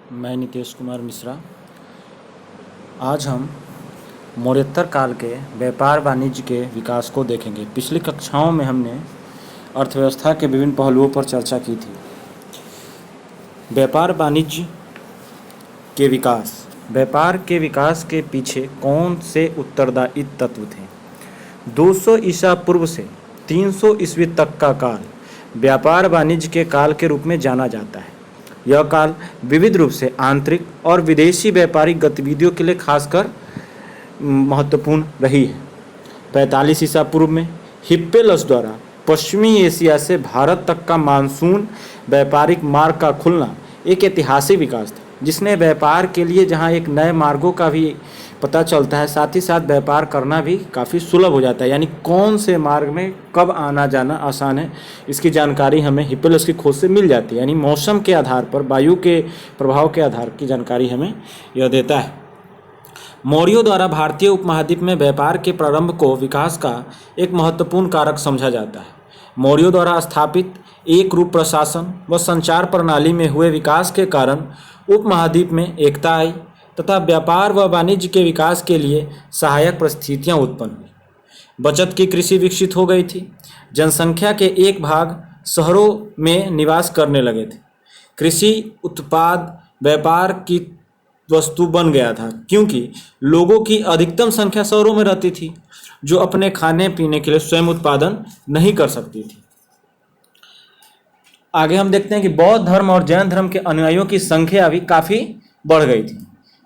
मैं नीतीश कुमार मिश्रा। आज हम मौर्योत्तर काल के व्यापार वाणिज्य के विकास को देखेंगे। पिछली कक्षाओं में हमने अर्थव्यवस्था के विभिन्न पहलुओं पर चर्चा की थी। व्यापार वाणिज्य के विकास, व्यापार के विकास के पीछे कौन से उत्तरदायी तत्व थे? 200 ईसा पूर्व से 300 ईस्वी तक का काल व्यापार वाणिज्य के काल के रूप में जाना जाता है। यह काल विविध रूप से आंतरिक और विदेशी व्यापारिक गतिविधियों के लिए खासकर महत्वपूर्ण रही है। 45 ईसा पूर्व में हिप्पेलस द्वारा पश्चिमी एशिया से भारत तक का मानसून व्यापारिक मार्ग का खुलना एक ऐतिहासिक विकास था, जिसने व्यापार के लिए जहां एक नए मार्गों का भी पता चलता है, साथ ही साथ व्यापार करना भी काफ़ी सुलभ हो जाता है। यानी कौन से मार्ग में कब आना जाना आसान है, इसकी जानकारी हमें हिप्पेलस की खोज से मिल जाती है। यानी मौसम के आधार पर, वायु के प्रभाव के आधार की जानकारी हमें यह देता है। मौर्यों द्वारा भारतीय उपमहाद्वीप में व्यापार के प्रारंभ को विकास का एक महत्वपूर्ण कारक समझा जाता है। मौर्यों द्वारा स्थापित एक रूप प्रशासन व संचार प्रणाली में हुए विकास के कारण उपमहाद्वीप में एकता आई तथा व्यापार व वाणिज्य के विकास के लिए सहायक परिस्थितियां उत्पन्न हुई। बचत की कृषि विकसित हो गई थी। जनसंख्या के एक भाग शहरों में निवास करने लगे थे। कृषि उत्पाद व्यापार की वस्तु बन गया था, क्योंकि लोगों की अधिकतम संख्या शहरों में रहती थी, जो अपने खाने पीने के लिए स्वयं उत्पादन नहीं कर सकती थी। आगे हम देखते हैं कि बौद्ध धर्म और जैन धर्म के अनुयायियों की संख्या भी काफ़ी बढ़ गई थी,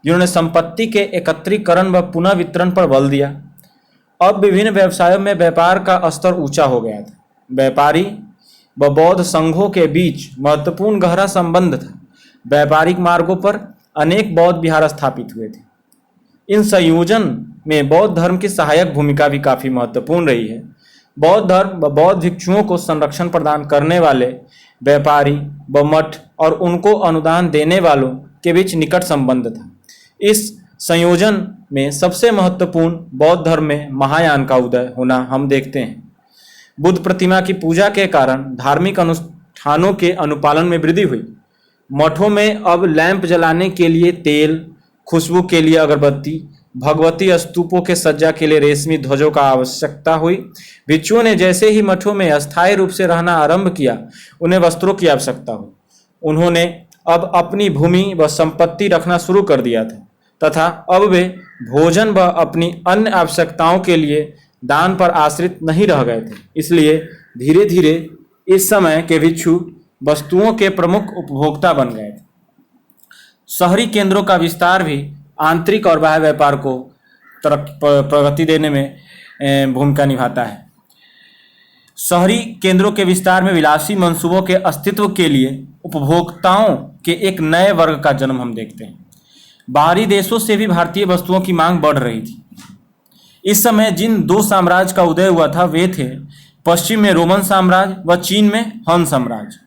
जिन्होंने संपत्ति के एकत्रीकरण व पुनः वितरण पर बल दिया। अब विभिन्न व्यवसायों में व्यापार का स्तर ऊंचा हो गया था। व्यापारी व बौद्ध संघों के बीच महत्वपूर्ण गहरा संबंध था। व्यापारिक मार्गों पर अनेक बौद्ध विहार स्थापित हुए थे। इन संयोजन में बौद्ध धर्म की सहायक भूमिका भी काफ़ी महत्वपूर्ण रही है। बौद्ध धर्म व बौद्ध भिक्षुओं को संरक्षण प्रदान करने वाले व्यापारी व मठ और उनको अनुदान देने वालों के बीच निकट संबंध था। इस संयोजन में सबसे महत्वपूर्ण बौद्ध धर्म में महायान का उदय होना हम देखते हैं। बुद्ध प्रतिमा की पूजा के कारण धार्मिक अनुष्ठानों के अनुपालन में वृद्धि हुई। मठों में अब लैंप जलाने के लिए तेल, खुशबू के लिए अगरबत्ती, भगवती स्तूपों के सज्जा के लिए रेशमी ध्वजों का आवश्यकता हुई। भिक्षुओं ने जैसे ही मठों में अस्थायी रूप से रहना आरंभ किया, उन्हें वस्त्रों की आवश्यकता हुई। उन्होंने अब अपनी भूमि व संपत्ति रखना शुरू कर दिया था तथा अब वे भोजन व अपनी अन्य आवश्यकताओं के लिए दान पर आश्रित नहीं रह गए थे। इसलिए धीरे धीरे इस समय के भिक्षु वस्तुओं के प्रमुख उपभोक्ता बन गए थे। शहरी केंद्रों का विस्तार भी आंतरिक और बाह्य व्यापार को प्रगति देने में भूमिका निभाता है। शहरी केंद्रों के विस्तार में विलासी मंसूबों के अस्तित्व के लिए उपभोक्ताओं के एक नए वर्ग का जन्म हम देखते हैं। बाहरी देशों से भी भारतीय वस्तुओं की मांग बढ़ रही थी। इस समय जिन दो साम्राज्य का उदय हुआ था, वे थे पश्चिम में रोमन साम्राज्य व चीन में हन साम्राज्य।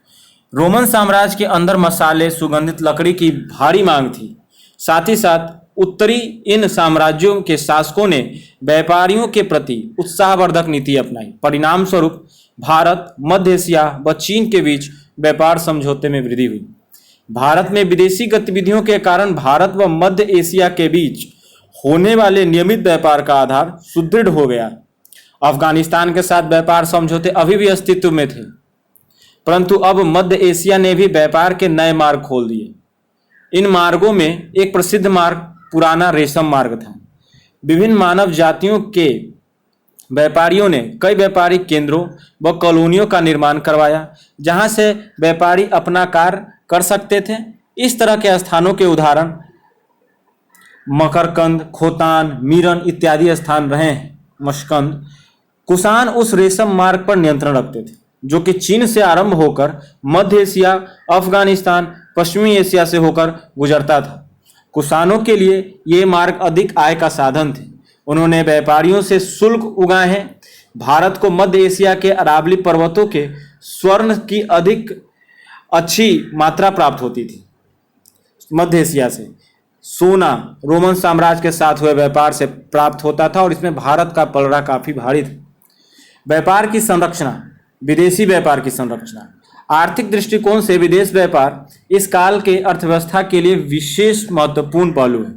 रोमन साम्राज्य के अंदर मसाले, सुगंधित लकड़ी की भारी मांग थी। साथ ही साथ उत्तरी इन साम्राज्यों के शासकों ने व्यापारियों के प्रति उत्साहवर्धक नीति अपनाई। परिणाम स्वरूप भारत, मध्य एशिया व चीन के बीच व्यापार समझौते में वृद्धि हुई। भारत में विदेशी गतिविधियों के कारण भारत व मध्य एशिया के बीच होने वाले नियमित व्यापार का आधार सुदृढ़ हो गया। अफगानिस्तान के साथ व्यापार समझौते अभी भी अस्तित्व में थे, परंतु अब मध्य एशिया ने भी व्यापार के नए मार्ग खोल दिए। इन मार्गों में एक प्रसिद्ध मार्ग पुराना रेशम मार्ग था। विभिन्न मानव जातियों के व्यापारियों ने कई व्यापारिक केंद्रों व कॉलोनियों का निर्माण करवाया, जहां से व्यापारी अपना कार्य कर सकते थे। इस तरह के स्थानों के उदाहरण मकरकंद, खोतान, मीरन इत्यादि स्थान रहे हैं। मशकंद कुषाण उस रेशम मार्ग पर नियंत्रण रखते थे, जो कि चीन से आरंभ होकर मध्य एशिया, अफगानिस्तान, पश्चिमी एशिया से होकर गुजरता था। कुषाणों के लिए ये मार्ग अधिक आय का साधन थे। उन्होंने व्यापारियों से शुल्क उगाए हैं। भारत को मध्य एशिया के अरावली पर्वतों के स्वर्ण की अधिक अच्छी मात्रा प्राप्त होती थी। मध्य एशिया से सोना रोमन साम्राज्य के साथ हुए व्यापार से प्राप्त होता था और इसमें भारत का पलड़ा काफ़ी भारी था। व्यापार की संरचना, विदेशी व्यापार की संरचना। आर्थिक दृष्टिकोण से विदेश व्यापार इस काल के अर्थव्यवस्था के लिए विशेष महत्वपूर्ण पहलू है।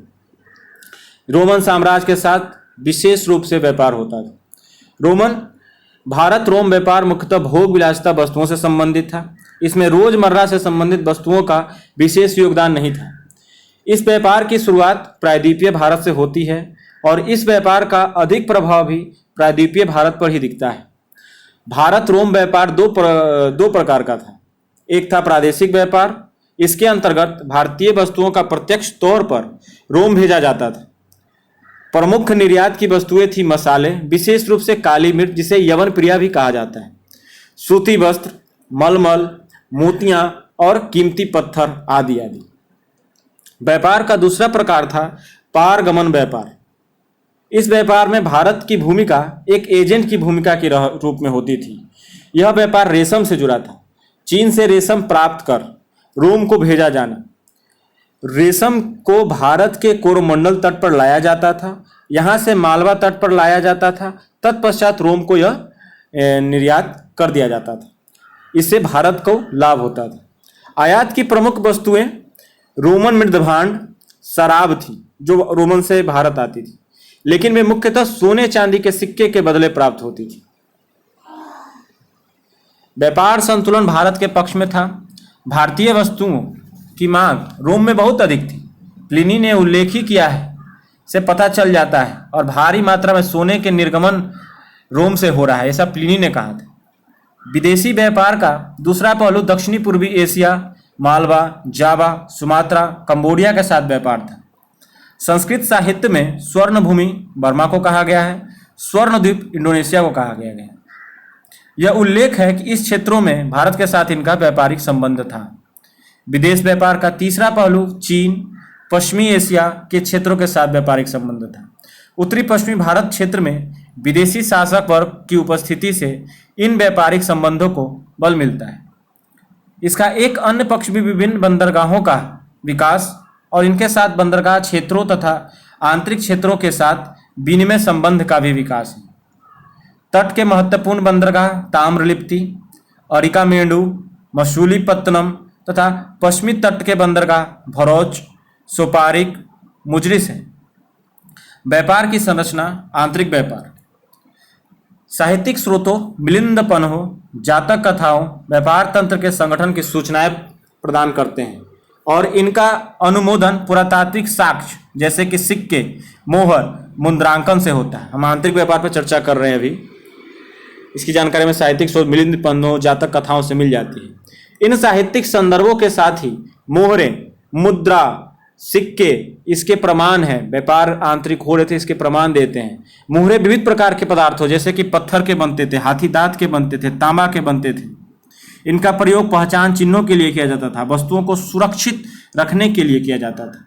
रोमन साम्राज्य के साथ विशेष रूप से व्यापार होता था। भारत रोम व्यापार मुख्यतः भोग विलासिता वस्तुओं से संबंधित था। इसमें रोजमर्रा से संबंधित वस्तुओं का विशेष योगदान नहीं था। इस व्यापार की शुरुआत प्रायद्वीपीय भारत से होती है और इस व्यापार का अधिक प्रभाव भी प्रायद्वीपीय भारत पर ही दिखता है। भारत रोम व्यापार दो प्रकार का था। एक था प्रादेशिक व्यापार। इसके अंतर्गत भारतीय वस्तुओं का प्रत्यक्ष तौर पर रोम भेजा जाता था। प्रमुख निर्यात की वस्तुएं थी मसाले, विशेष रूप से काली मिर्च जिसे यवन प्रिया भी कहा जाता है, सूती वस्त्र, मलमल, मोतियां और कीमती पत्थर आदि आदि। व्यापार का दूसरा प्रकार था पारगमन व्यापार। इस व्यापार में भारत की भूमिका एक एजेंट की भूमिका के रूप में होती थी। यह व्यापार रेशम से जुड़ा था। चीन से रेशम प्राप्त कर रोम को भेजा जाना। रेशम को भारत के कोरोमंडल तट पर लाया जाता था, यहाँ से मालवा तट पर लाया जाता था, तत्पश्चात रोम को यह निर्यात कर दिया जाता था। इससे भारत को लाभ होता था। आयात की प्रमुख वस्तुएं रोमन मृदभांड, शराब थी जो रोमन से भारत आती थी, लेकिन वे मुख्यतः सोने चांदी के सिक्के के बदले प्राप्त होती थी। व्यापार संतुलन भारत के पक्ष में था। भारतीय वस्तुओं की मांग रोम में बहुत अधिक थी। प्लिनी ने उल्लेख ही किया है से पता चल जाता है, और भारी मात्रा में सोने के निर्गमन रोम से हो रहा है, ऐसा प्लिनी ने कहा था। विदेशी व्यापार का दूसरा पहलू दक्षिणी पूर्वी एशिया, मालवा, जावा, सुमात्रा, कंबोडिया के साथ व्यापार था। संस्कृत साहित्य में स्वर्ण भूमि बर्मा को कहा गया है, स्वर्ण द्वीप इंडोनेशिया को कहा गया है। यह उल्लेख है कि इस क्षेत्रों में भारत के साथ इनका व्यापारिक संबंध था। विदेश व्यापार का तीसरा पहलू चीन, पश्चिमी एशिया के क्षेत्रों के साथ व्यापारिक संबंध था। उत्तरी पश्चिमी भारत क्षेत्र में विदेशी शासक वर्ग की उपस्थिति से इन व्यापारिक संबंधों को बल मिलता है। इसका एक अन्य पक्ष भी विभिन्न बंदरगाहों का विकास और इनके साथ बंदरगाह क्षेत्रों तथा आंतरिक क्षेत्रों के साथ विनिमय संबंध का भी विकास है। तट के महत्वपूर्ण बंदरगाह ताम्रलिप्ति, अरिकामेडु, मछलीपत्तनम तथा पश्चिमी तट के बंदरगाह भरूच, सोपारिक, मुजरिस है। व्यापार की संरचना। आंतरिक व्यापार साहित्यिक स्रोतों, मिलिंद पन्हों, जातक कथाओं व्यापार तंत्र के संगठन की सूचनाएं प्रदान करते हैं और इनका अनुमोदन पुरातात्विक साक्ष्य जैसे कि सिक्के, मोहर, मुद्रांकन से होता है। हम आंतरिक व्यापार पर चर्चा कर रहे हैं अभी। इसकी जानकारी में साहित्यिक स्रोत मिलिंद पन्हों, जातक कथाओं से मिल जाती है। इन साहित्यिक संदर्भों के साथ ही मोहरें, मुद्रा, सिक्के इसके प्रमाण हैं। व्यापार आंतरिक हो रहे थे, इसके प्रमाण देते हैं। मोहरें विविध प्रकार के पदार्थों जैसे कि पत्थर के बनते थे, हाथी दांत के बनते थे, तांबा के बनते थे। इनका प्रयोग पहचान चिन्हों के लिए किया जाता था, वस्तुओं को सुरक्षित रखने के लिए किया जाता था।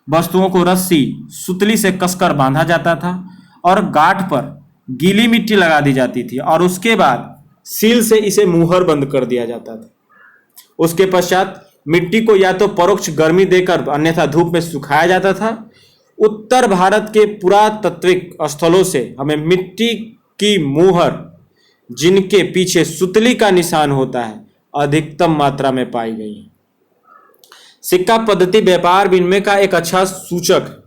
वस्तुओं को रस्सी, सुतली से कसकर बांधा जाता था और गांठ पर गीली मिट्टी लगा दी जाती थी और उसके बाद सील से इसे मुहर बंद कर दिया जाता था। उसके पश्चात मिट्टी को या तो परोक्ष गर्मी देकर अन्यथा धूप में सुखाया जाता था। उत्तर भारत के पुरातात्विक स्थलों से हमें मिट्टी की मुहर, जिनके पीछे सुतली का निशान होता है, अधिकतम मात्रा में पाई गई है। सिक्का पद्धति व्यापार विनिमय का एक अच्छा सूचक है।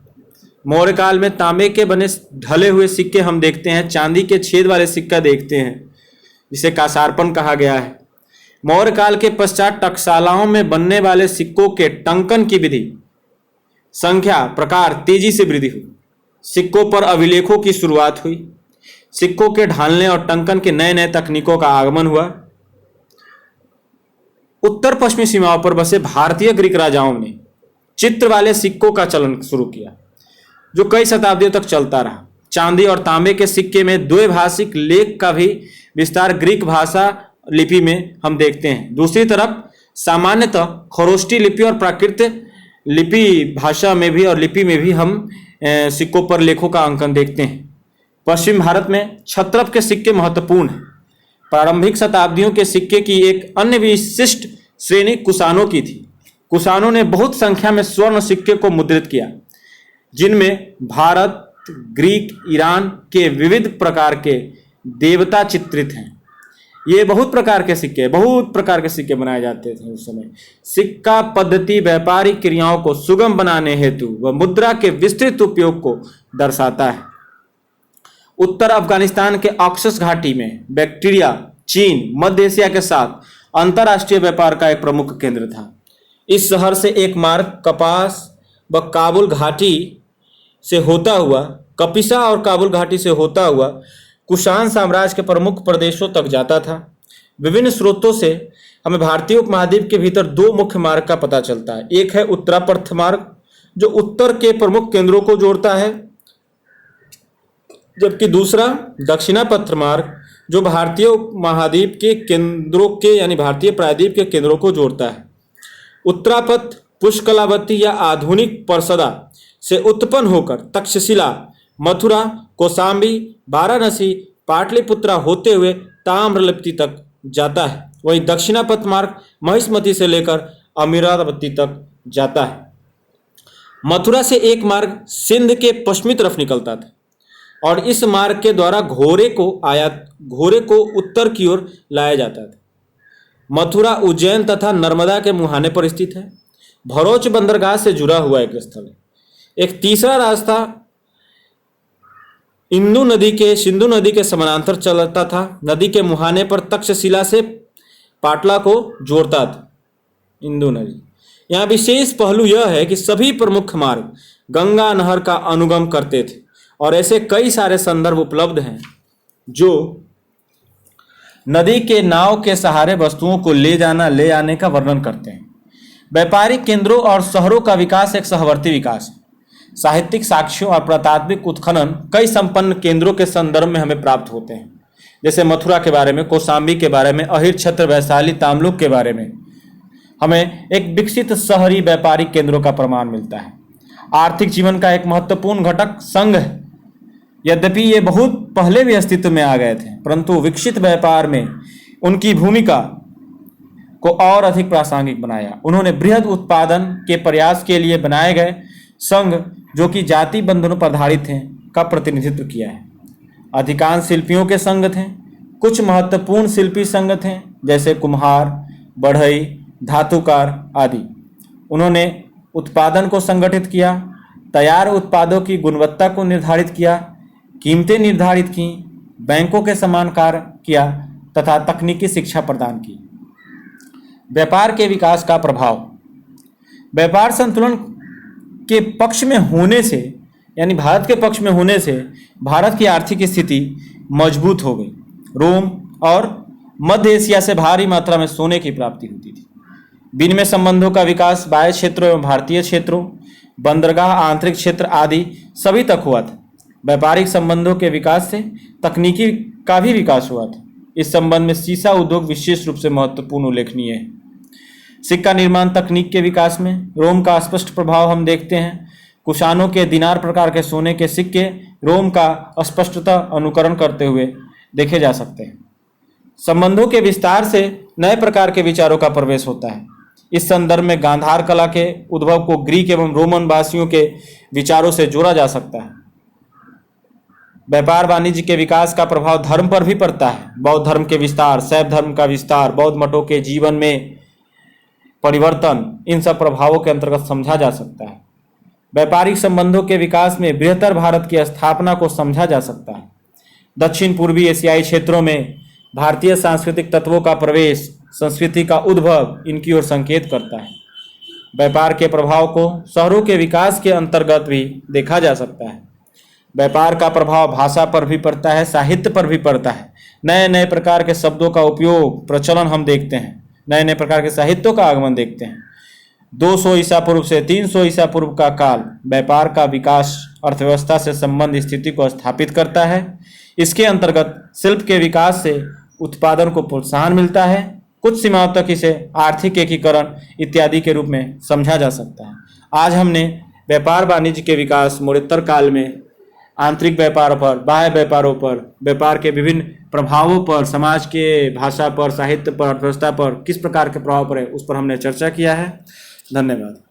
मौर्य काल में तांबे के बने ढले हुए सिक्के हम देखते हैं, चांदी के छेद वाले सिक्का देखते हैं जिसे कासारपन कहा गया है। मौर्य काल के पश्चात टकसालाओं में बनने वाले सिक्कों के टंकन की विधि, संख्या, प्रकार तेजी से वृद्धि हुई। सिक्कों पर अभिलेखों की शुरुआत हुई। सिक्कों के ढालने और टंकन के नए नए तकनीकों का आगमन हुआ। उत्तर पश्चिमी सीमाओं पर बसे भारतीय ग्रीक राजाओं ने चित्र वाले सिक्कों का चलन शुरू किया, जो कई शताब्दियों तक चलता रहा। चांदी और तांबे के सिक्के में द्विभाषिक लेख का भी विस्तार ग्रीक भाषा लिपि में हम देखते हैं। दूसरी तरफ सामान्यतः खरोष्टी लिपि और प्राकृत लिपि भाषा में भी और लिपि में भी हम सिक्कों पर लेखों का अंकन देखते हैं। पश्चिम भारत में क्षत्रप के सिक्के महत्वपूर्ण हैं। प्रारंभिक शताब्दियों के सिक्के की एक अन्य विशिष्ट श्रेणी कुषाणों की थी। कुषाणों ने बहुत संख्या में स्वर्ण सिक्के को मुद्रित किया, जिनमें भारत, ग्रीक, ईरान के विविध प्रकार के देवता चित्रित हैं। ये बहुत प्रकार के सिक्के बनाए जाते थे उस समय। सिक्का पद्धति व्यापारिक क्रियाओं को सुगम बनाने हेतु व मुद्रा के विस्तृत उपयोग को दर्शाता है। उत्तर अफगानिस्तान के ऑक्सस घाटी में बैक्टीरिया चीन मध्य एशिया के साथ अंतर्राष्ट्रीय व्यापार का एक प्रमुख केंद्र था। इस शहर से एक मार्ग कपास व काबुल घाटी से होता हुआ कपिसा और काबुल घाटी से होता हुआ कुषाण साम्राज्य के प्रमुख प्रदेशों तक जाता था। विभिन्न स्रोतों से हमें भारतीय उपमहाद्वीप के भीतर दो मुख्य मार्ग का पता चलता है। एक है उत्तरापथ मार्ग जो उत्तर के प्रमुख केंद्रों को जोड़ता है, जबकि दूसरा दक्षिणापथ मार्ग जो भारतीय उपमहाद्वीप के केंद्रों के यानी भारतीय प्रायद्वीप के केंद्रों को जोड़ता है। उत्तरापथ पुष्कलावती या आधुनिक परसदा से उत्पन्न होकर तक्षशिला, मथुरा, कौशाम्बी, वाराणसी, पाटलिपुत्रा होते हुए ताम्रलिप्ति तक जाता है। वहीं दक्षिणापथ मार्ग महिष्मती से लेकर अमीरावती तक जाता है। मथुरा से एक मार्ग सिंध के पश्चिमी तरफ निकलता था और इस मार्ग के द्वारा घोरे को उत्तर की ओर लाया जाता था। मथुरा उज्जैन तथा नर्मदा के मुहाने पर स्थित है। भरूच बंदरगाह से जुड़ा हुआ एक स्थल है। एक तीसरा रास्ता सिंधु नदी के समानांतर चलता था। नदी के मुहाने पर तक्षशिला से पाटला को जोड़ता था इंदु नदी। यहाँ विशेष पहलू यह है कि सभी प्रमुख मार्ग गंगा नहर का अनुगम करते थे और ऐसे कई सारे संदर्भ उपलब्ध हैं जो नदी के नाव के सहारे वस्तुओं को ले आने का वर्णन करते हैं। व्यापारिक केंद्रों और शहरों का विकास एक सहवर्ती विकास है। साहित्यिक साक्ष्यों और पुरातात्विक उत्खनन कई संपन्न केंद्रों के संदर्भ में हमें प्राप्त होते हैं, जैसे मथुरा के बारे में, कौशाम्बी के बारे में, अहिर छत्र, वैशाली, ताम्लुक के बारे में हमें एक विकसित शहरी व्यापारिक केंद्रों का प्रमाण मिलता है। आर्थिक जीवन का एक महत्वपूर्ण घटक संघ है। यद्यपि ये बहुत पहले भी अस्तित्व में आ गए थे, परंतु विकसित व्यापार में उनकी भूमिका को और अधिक प्रासंगिक बनाया। उन्होंने बृहद उत्पादन के प्रयास के लिए बनाए गए संघ जो कि जाति बंधनों पर आधारित थे का प्रतिनिधित्व किया है। अधिकांश शिल्पियों के संघ थे। कुछ महत्वपूर्ण शिल्पी संघ थे जैसे कुम्हार, बढ़ई, धातुकार आदि। उन्होंने उत्पादन को संगठित किया, तैयार उत्पादों की गुणवत्ता को निर्धारित किया, कीमतें निर्धारित की, बैंकों के समान कार्य किया तथा तकनीकी शिक्षा प्रदान की। व्यापार के विकास का प्रभाव। व्यापार संतुलन के पक्ष में होने से यानी भारत के पक्ष में होने से भारत की आर्थिक स्थिति मजबूत हो गई। रोम और मध्य एशिया से भारी मात्रा में सोने की प्राप्ति होती थी। विनिमय संबंधों का विकास बाह्य क्षेत्रों एवं भारतीय क्षेत्रों, बंदरगाह, आंतरिक क्षेत्र आदि सभी तक हुआ था। व्यापारिक संबंधों के विकास से तकनीकी का भी विकास हुआ था। इस संबंध में सीसा उद्योग विशेष रूप से महत्वपूर्ण उल्लेखनीय है। सिक्का निर्माण तकनीक के विकास में रोम का स्पष्ट प्रभाव हम देखते हैं। कुषाणों के दिनार प्रकार के सोने के सिक्के रोम का स्पष्टता अनुकरण करते हुए देखे जा सकते हैं। संबंधों के विस्तार से नए प्रकार के विचारों का प्रवेश होता है। इस संदर्भ में गांधार कला के उद्भव को ग्रीक एवं रोमन वासियों के विचारों से जोड़ा जा सकता है। व्यापार वाणिज्य के विकास का प्रभाव धर्म पर भी पड़ता है। बौद्ध धर्म के विस्तार, शैव धर्म का विस्तार, बौद्ध मठों के जीवन में परिवर्तन, इन सब प्रभावों के अंतर्गत समझा जा सकता है। व्यापारिक संबंधों के विकास में बृहत्तर भारत की स्थापना को समझा जा सकता है। दक्षिण पूर्वी एशियाई क्षेत्रों में भारतीय सांस्कृतिक तत्वों का प्रवेश, संस्कृति का उद्भव इनकी ओर संकेत करता है। व्यापार के प्रभाव को शहरों के विकास के अंतर्गत भी देखा जा सकता है। व्यापार का प्रभाव भाषा पर भी पड़ता है, साहित्य पर भी पड़ता है। नए नए प्रकार के शब्दों का उपयोग, प्रचलन हम देखते हैं। नए नए प्रकार के साहित्यों का आगमन देखते हैं। 200 ईसा पूर्व से 300 ईसा पूर्व का काल व्यापार का विकास अर्थव्यवस्था से संबंध स्थिति को स्थापित करता है। इसके अंतर्गत शिल्प के विकास से उत्पादन को प्रोत्साहन मिलता है। कुछ सीमाओं तक इसे आर्थिक एकीकरण इत्यादि के रूप में समझा जा सकता है। आज हमने व्यापार वाणिज्य के विकास मोड़ोत्तर काल में आंतरिक व्यापार पर, बाह्य व्यापारों पर, व्यापार के विभिन्न प्रभावों पर, समाज के भाषा पर, साहित्य पर, अर्थव्यवस्था पर किस प्रकार के प्रभाव पड़े उस पर हमने चर्चा किया है। धन्यवाद।